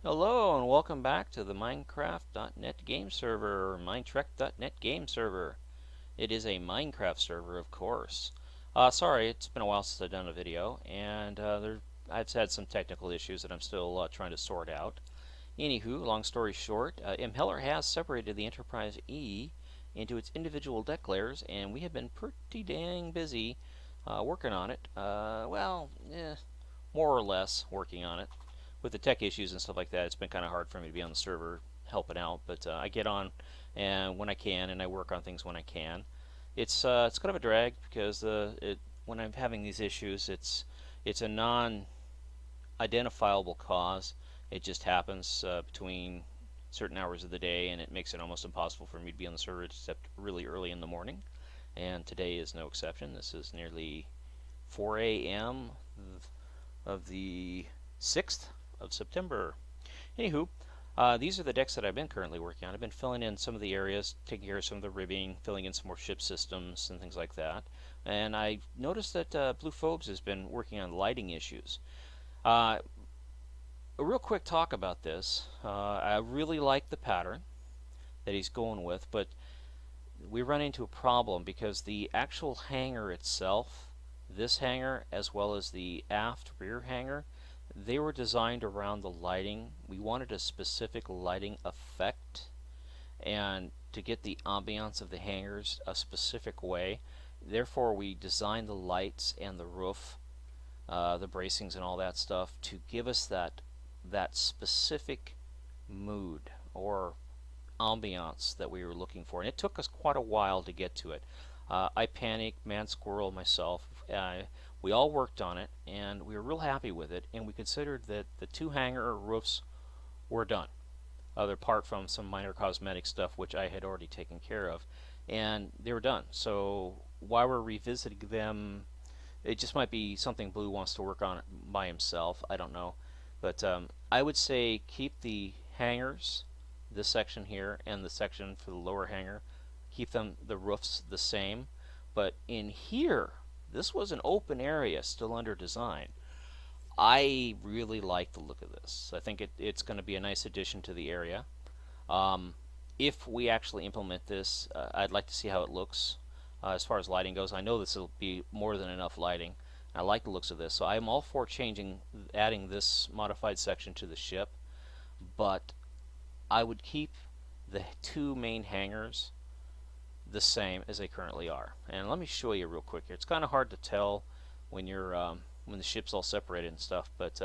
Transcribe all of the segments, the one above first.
Hello and welcome back to the Minecraft.net game server, or Minetrek.net game server. It is a Minecraft server, of course. Sorry, it's been a while since I've done a video, and I've had some technical issues that I'm still trying to sort out. Anywho, long story short, Impeller has separated the Enterprise E into its individual deck layers, and we have been pretty dang busy working on it. More or less working on it. With the tech issues and stuff like that, it's been kind of hard for me to be on the server helping out. But I get on and when I can, and I work on things when I can. It's kind of a drag because when I'm having these issues, it's a non-identifiable cause. It just happens between certain hours of the day, and it makes it almost impossible for me to be on the server except really early in the morning. And today is no exception. This is nearly 4 a.m. of the 6th of September. Anywho, these are the decks that I've been currently working on. I've been filling in some of the areas, taking care of some of the ribbing, filling in some more ship systems and things like that. And I noticed that Blue Phobes has been working on lighting issues. A real quick talk about this. I really like the pattern that he's going with, but we run into a problem because the actual hangar itself, this hangar as well as the aft rear hangar, they were designed around the lighting. We wanted a specific lighting effect, and to get the ambiance of the hangars a specific way. Therefore, we designed the lights and the roof, the bracings and all that stuff to give us that specific mood or ambiance that we were looking for. And it took us quite a while to get to it. I panicked, man squirrel, myself. We all worked on it, and we were real happy with it. And we considered that the two hangar roofs were done, other apart from some minor cosmetic stuff which I had already taken care of, and they were done. So while we're revisiting them, it just might be something Blue wants to work on by himself. I don't know, but I would say keep the hangars, this section here, and the section for the lower hangar, keep the roofs the same. But in here, this was an open area still under design. I really like the look of this. I think it's going to be a nice addition to the area. Um, if we actually implement this, I'd like to see how it looks as far as lighting goes. I know this will be more than enough lighting. I like the looks of this, so I'm all for adding this modified section to the ship, but I would keep the two main hangars the same as they currently are. And let me show you real quick here. It's kind of hard to tell when when the ship's all separated and stuff, but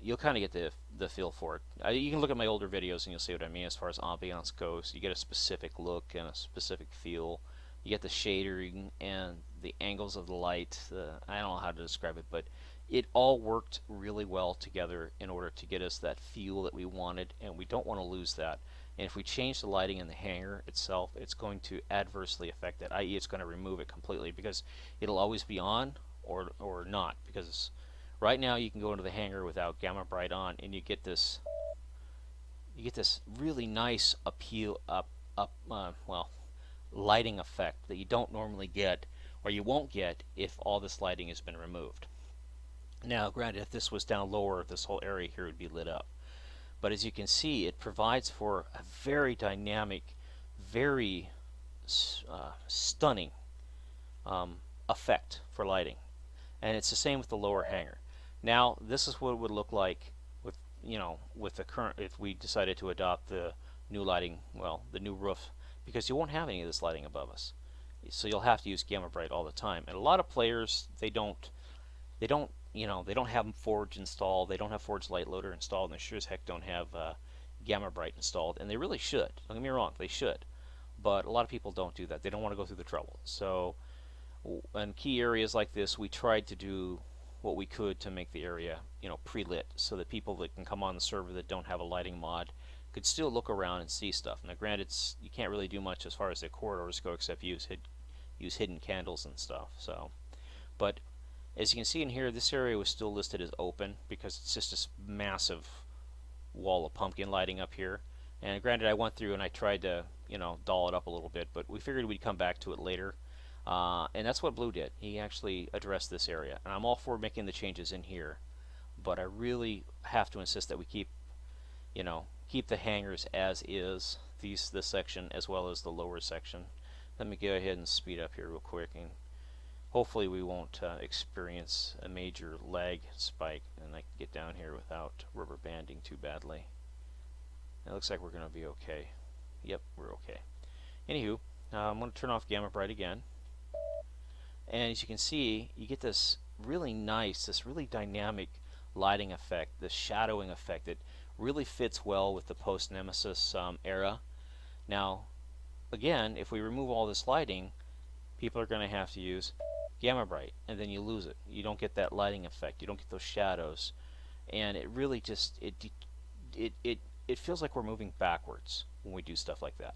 you'll kind of get the feel for it. You can look at my older videos and you'll see what I mean as far as ambiance goes. You get a specific look and a specific feel. You get the shadering and the angles of the light. I don't know how to describe it, but it all worked really well together in order to get us that feel that we wanted, and we don't want to lose that. And if we change the lighting in the hangar itself, it's going to adversely affect it, i.e. it's going to remove it completely, because it'll always be on or not. Because right now you can go into the hangar without Gamma Bright on, and you get this really nice lighting effect that you don't normally get, or you won't get if all this lighting has been removed. Now, granted, if this was down lower, this whole area here would be lit up. But as you can see, it provides for a very dynamic, very stunning effect for lighting. And it's the same with the lower hangar. Now, this is what it would look like with the current, if we decided to adopt the new lighting, the new roof, because you won't have any of this lighting above us. So you'll have to use Gamma Bright all the time. And a lot of players, they don't have Forge installed, they don't have Forge Light Loader installed, and they sure as heck don't have Gamma Bright installed, and they really should. Don't get me wrong, they should. But a lot of people don't do that. They don't want to go through the trouble. So in key areas like this, we tried to do what we could to make the area, pre-lit, so that people that can come on the server that don't have a lighting mod could still look around and see stuff. Now, granted, you can't really do much as far as the corridors go except use hidden candles and stuff. So, but as you can see in here, this area was still listed as open because it's just this massive wall of pumpkin lighting up here. And granted, I went through and I tried to, doll it up a little bit, but we figured we'd come back to it later. And that's what Blue did. He actually addressed this area. And I'm all for making the changes in here. but I really have to insist that we keep, keep the hangers as is, this section as well as the lower section. Let me go ahead and speed up here real quick, and hopefully we won't experience a major lag spike, and I can get down here without rubber banding too badly. It looks like we're going to be okay. Yep, we're okay. Anywho, I'm going to turn off Gamma Bright again. And as you can see, you get this really nice, this really dynamic lighting effect, this shadowing effect that really fits well with the post-Nemesis era. Now, again, if we remove all this lighting, people are going to have to use Gamma Bright, and then you lose it. You don't get that lighting effect. You don't get those shadows, and it really just it feels like we're moving backwards when we do stuff like that.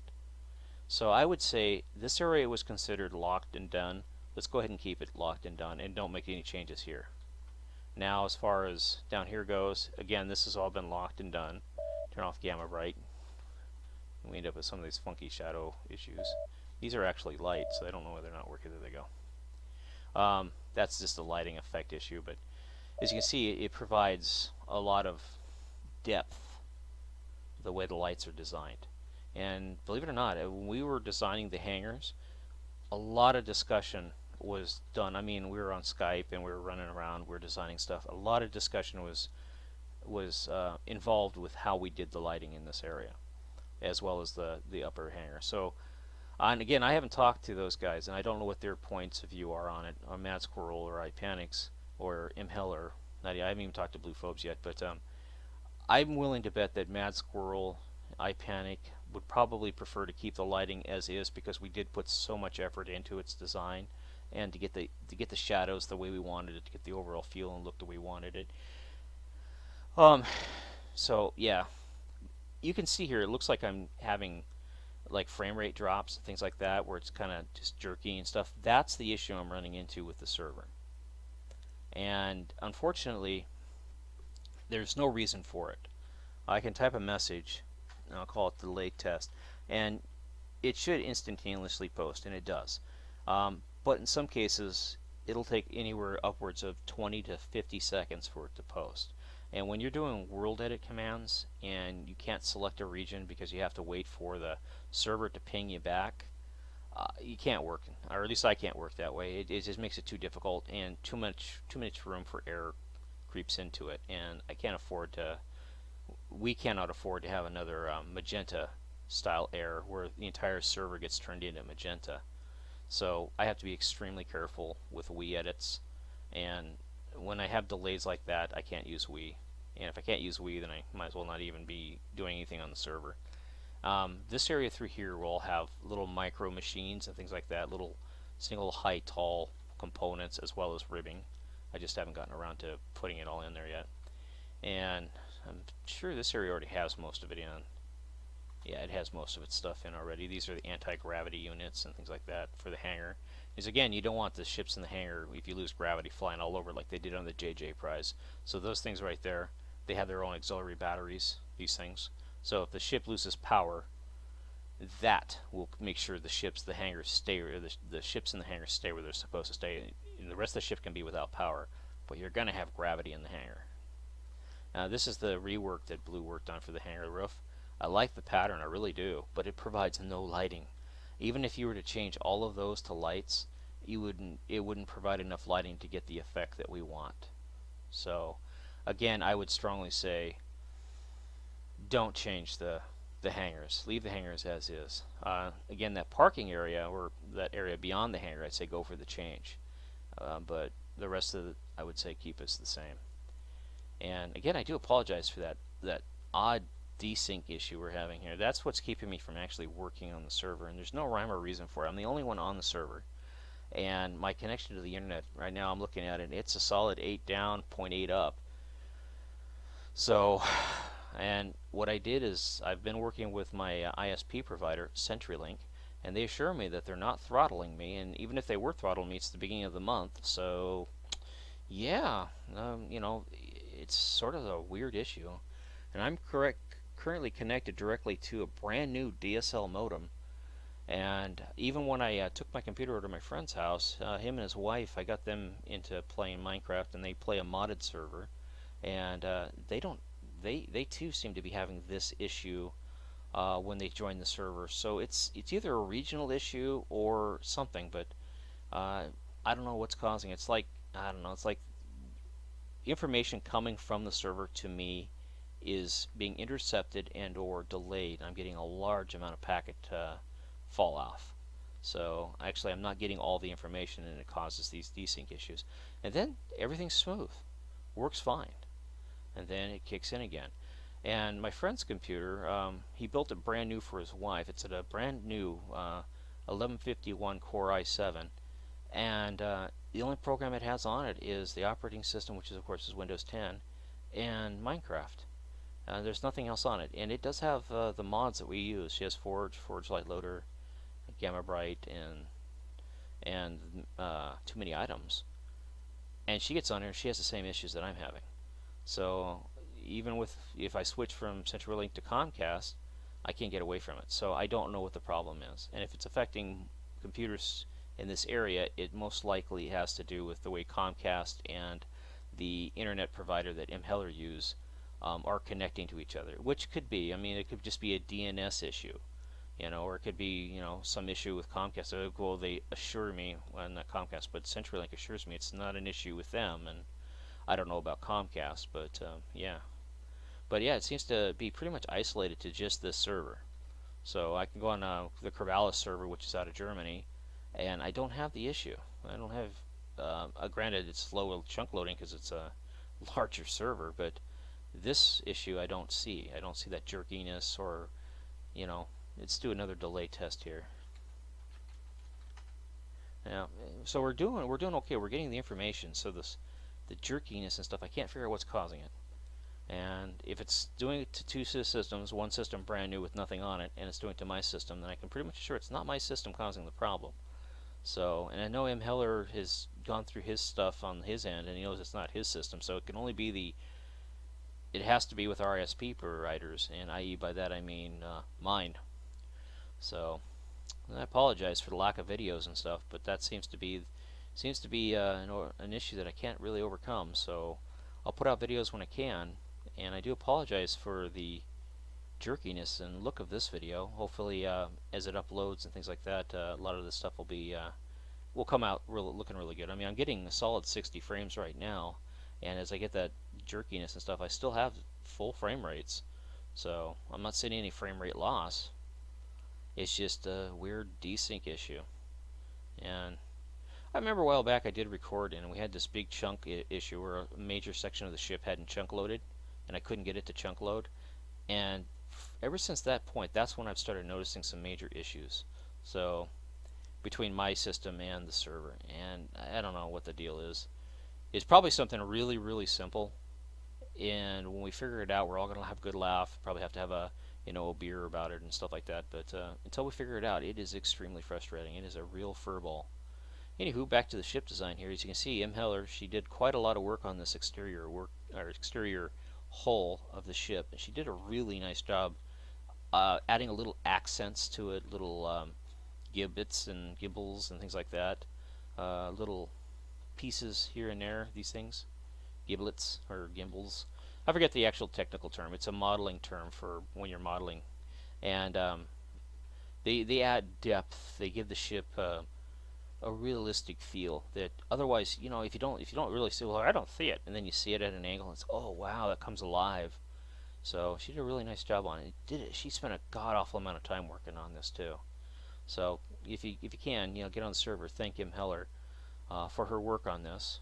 So I would say this area was considered locked and done. Let's go ahead and keep it locked and done, and don't make any changes here. Now, as far as down here goes, again, this has all been locked and done. Turn off Gamma Bright. We end up with some of these funky shadow issues. These are actually light, so I don't know whether or not working. There they go. That's just a lighting effect issue, but as you can see, it provides a lot of depth the way the lights are designed. And believe it or not, when we were designing the hangers, a lot of discussion was done. I mean, we were on Skype and we were running around, we were designing stuff. A lot of discussion was involved with how we did the lighting in this area, as well as the upper hanger. So, and again, I haven't talked to those guys, and I don't know what their points of view are on it, or Mad Squirrel, or iPanics, or Imheller. I haven't even talked to Blue Phobes yet, but I'm willing to bet that Mad Squirrel, iPanic, would probably prefer to keep the lighting as is, because we did put so much effort into its design, and to get the shadows the way we wanted it, to get the overall feel and look the way we wanted it. So yeah, you can see here, it looks like I'm having like frame rate drops and things like that, where it's kind of just jerky and stuff. That's the issue I'm running into with the server. And unfortunately, there's no reason for it. I can type a message, and I'll call it delay test, and it should instantaneously post, and it does. But in some cases, it'll take anywhere upwards of 20 to 50 seconds for it to post. And when you're doing world edit commands and you can't select a region because you have to wait for the server to ping you back, you can't work, or at least I can't work that way. It just makes it too difficult, and too much room for error creeps into it, and we cannot afford to have another magenta style error where the entire server gets turned into magenta. So I have to be extremely careful with Wii edits, and when I have delays like that, I can't use Wii. And if I can't use Wii, then I might as well not even be doing anything on the server. This area through here will have little micro machines and things like that, little single high tall components as well as ribbing. I just haven't gotten around to putting it all in there yet. And I'm sure this area already has most of it in. Yeah, it has most of its stuff in already. These are the anti-gravity units and things like that for the hangar. Because again, you don't want the ships in the hangar, if you lose gravity, flying all over like they did on the JJ prize. So those things right there, they have their own auxiliary batteries, these things. So if the ship loses power, that will make sure the ships, the hangars stay, or the ships in the hangar stay where they're supposed to stay. And the rest of the ship can be without power, but you're going to have gravity in the hangar. Now this is the rework that Blue worked on for the hangar roof. I like the pattern, I really do, but it provides no lighting. Even if you were to change all of those to lights, it wouldn't provide enough lighting to get the effect that we want. So again, I would strongly say don't change the hangars. Leave the hangars as is. Again, that parking area, or that area beyond the hangar, I'd say go for the change. But the rest of it, I would say keep us the same. And again, I do apologize for that odd desync issue we're having here. That's what's keeping me from actually working on the server, and there's no rhyme or reason for it. I'm the only one on the server, and my connection to the internet right now, I'm looking at it, it's a solid 8 down, 0.8 up. So, and what I did is I've been working with my ISP provider, CenturyLink, and they assure me that they're not throttling me, and even if they were throttling me, it's the beginning of the month. So yeah, it's sort of a weird issue, and I'm currently connected directly to a brand new DSL modem. And even when I took my computer over to my friend's house, him and his wife, I got them into playing Minecraft, and they play a modded server. and they don't. They too seem to be having this issue when they join the server. So it's either a regional issue or something, but uh, I don't know what's causing it. It's like I don't know. It's like information coming from the server to me is being intercepted and or delayed. I'm getting a large amount of packet fall off. So actually I'm not getting all the information and it causes these desync issues. And then everything's smooth. Works fine. And then it kicks in again. And my friend's computer, he built it brand new for his wife. It's at a brand new 1151 Core i7. And the only program it has on it is the operating system, which is of course is Windows 10, and Minecraft. There's nothing else on it, and it does have the mods that we use. She has Forge Light Loader, Gamma Bright, and too many items. And she gets on here, and she has the same issues that I'm having. So even with if I switch from CenturyLink to Comcast, I can't get away from it. So I don't know what the problem is, and if it's affecting computers in this area, it most likely has to do with the way Comcast and the internet provider that Heller use are connecting to each other, which could be, I mean, it could just be a DNS issue, or it could be, some issue with Comcast. Well, they assure me, well, not Comcast, but CenturyLink assures me it's not an issue with them, and I don't know about Comcast, but yeah. But yeah, it seems to be pretty much isolated to just this server. So I can go on the Corvallis server, which is out of Germany, and I don't have the issue. I don't have, granted it's slow chunk loading because it's a larger server, but this issue I don't see. I don't see that jerkiness or, let's do another delay test here. Now, so we're doing okay. We're getting the information. So the jerkiness and stuff, I can't figure out what's causing it. And if it's doing it to two systems, one system brand new with nothing on it, and it's doing it to my system, then I can pretty much assure it's not my system causing the problem. So, and I know Heller has gone through his stuff on his end, and he knows it's not his system, so it can only be it has to be with RSP providers, and i.e. by that I mean mine. So, I apologize for the lack of videos and stuff, but that seems to be an issue that I can't really overcome. So, I'll put out videos when I can, and I do apologize for the jerkiness and look of this video. Hopefully, as it uploads and things like that, a lot of this stuff will come out looking really good. I mean, I'm getting a solid 60 frames right now, and as I get that jerkiness and stuff, I still have full frame rates. So I'm not seeing any frame rate loss. It's just a weird desync issue. And I remember a while back I did record, and we had this big chunk issue where a major section of the ship hadn't chunk loaded, and I couldn't get it to chunk load. And ever since that point, that's when I've started noticing some major issues. So between my system and the server, and I don't know what the deal is. It's probably something really, really simple, and when we figure it out, we're all going to have a good laugh. Probably have to have a beer about it and stuff like that. But until we figure it out, it is extremely frustrating. It is a real furball. Anywho, back to the ship design here. As you can see, Heller, she did quite a lot of work on this exterior hull of the ship, and she did a really nice job adding a little accents to it, little gibbets and gibbles and things like that, little pieces here and there, these things, giblets or gimbals. I forget the actual technical term. It's a modeling term for when you're modeling, and they add depth. They give the ship a realistic feel that otherwise, if you don't really see, well, I don't see it, and then you see it at an angle, and it's, oh wow, that comes alive. So she did a really nice job on it. She spent a god awful amount of time working on this too. So if you can, get on the server, thank Heller for her work on this.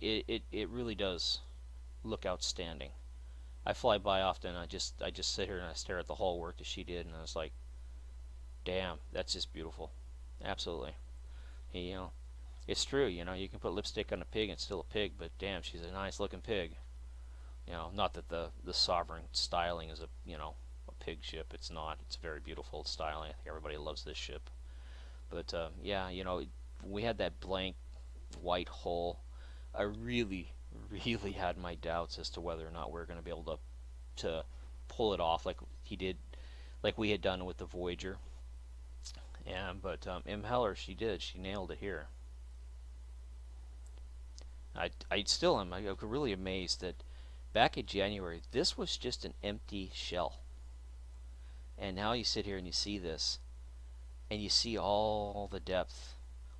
It really does look outstanding. I fly by often. I just sit here and I stare at the whole work that she did, and I was like, damn, that's just beautiful. Absolutely. It's true. You can put lipstick on a pig and it's still a pig, but damn, she's a nice looking pig. Not that the Sovereign styling is a pig ship. It's not. It's very beautiful styling. I think everybody loves this ship. But yeah, we had that blank white hull. I really, really had my doubts as to whether or not we were going to be able to pull it off like we had done with the Voyager. But Heller, she did. She nailed it here. I still am. I'm really amazed that back in January, this was just an empty shell. And now you sit here and you see this, and you see all the depth,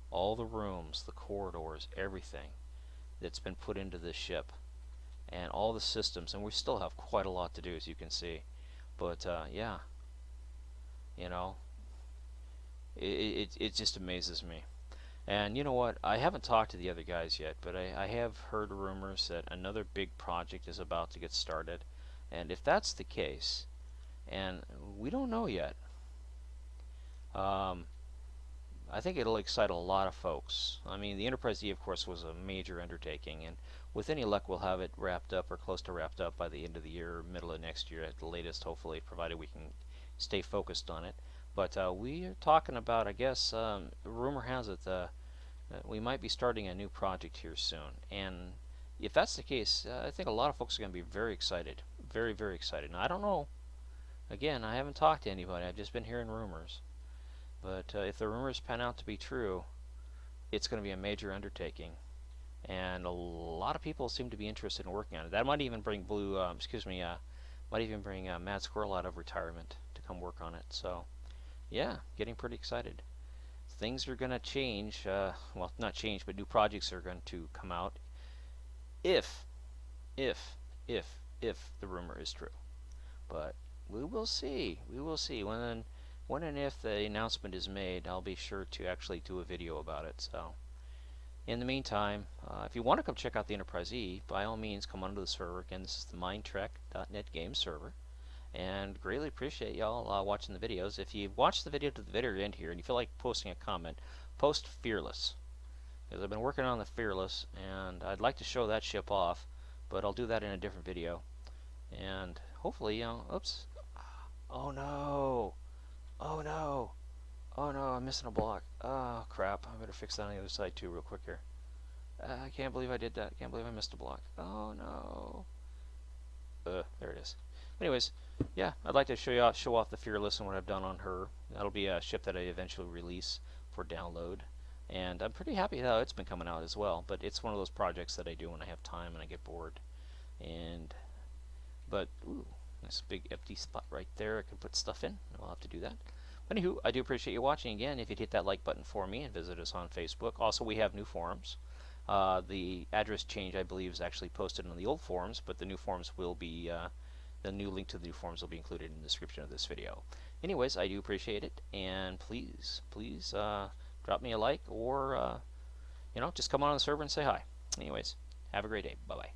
all the rooms, the corridors, everything that's been put into this ship, and all the systems. And we still have quite a lot to do, as you can see. But yeah, you know, it just amazes me. And you know what? I haven't talked to the other guys yet, but I have heard rumors that another big project is about to get started. And if that's the case, and we don't know yet, um, I think it'll excite a lot of folks. I mean, the Enterprise E, of course, was a major undertaking, and with any luck, we'll have it wrapped up or close to wrapped up by the end of the year, or middle of next year at the latest, hopefully, provided we can stay focused on it. But we are talking about, I guess, rumor has it, we might be starting a new project here soon. And if that's the case, I think a lot of folks are going to be very excited. Very, very excited. Now, I don't know. Again, I haven't talked to anybody. I've just been hearing rumors. But if the rumors pan out to be true, it's going to be a major undertaking. And a lot of people seem to be interested in working on it. That might even bring might even bring Mad Squirrel out of retirement to come work on it. So, yeah, getting pretty excited. Things are going to change. Well, not change, but new projects are going to come out if, if, if the rumor is true. But we will see. We will see. When and if the announcement is made, I'll be sure to actually do a video about it. So, in the meantime, if you want to come check out the Enterprise E, by all means, come onto the server. Again, this is the Minetrek.net game server. And greatly appreciate y'all watching the videos. If you've watched the video to the very end here and you feel like posting a comment, post Fearless. Because I've been working on the Fearless, and I'd like to show that ship off, but I'll do that in a different video. And hopefully, oops. Oh no! Oh no! Oh no, I'm missing a block. Oh crap, I better fix that on the other side too real quick here. I can't believe I did that. I can't believe I missed a block. Oh no. There it is. Anyways, yeah, I'd like to show off the Fearless and what I've done on her. That'll be a ship that I eventually release for download. And I'm pretty happy how it's been coming out as well. But it's one of those projects that I do when I have time and I get bored. But, ooh, nice big empty spot right there I can put stuff in. I'll have to do that. But anywho, I do appreciate you watching again. If you'd hit that like button for me and visit us on Facebook. Also, we have new forums. The address change, I believe, is actually posted on the old forums, but the new forums will be, the new link to the new forums will be included in the description of this video. Anyways, I do appreciate it, and please drop me a like, or, just come on the server and say hi. Anyways, have a great day. Bye-bye.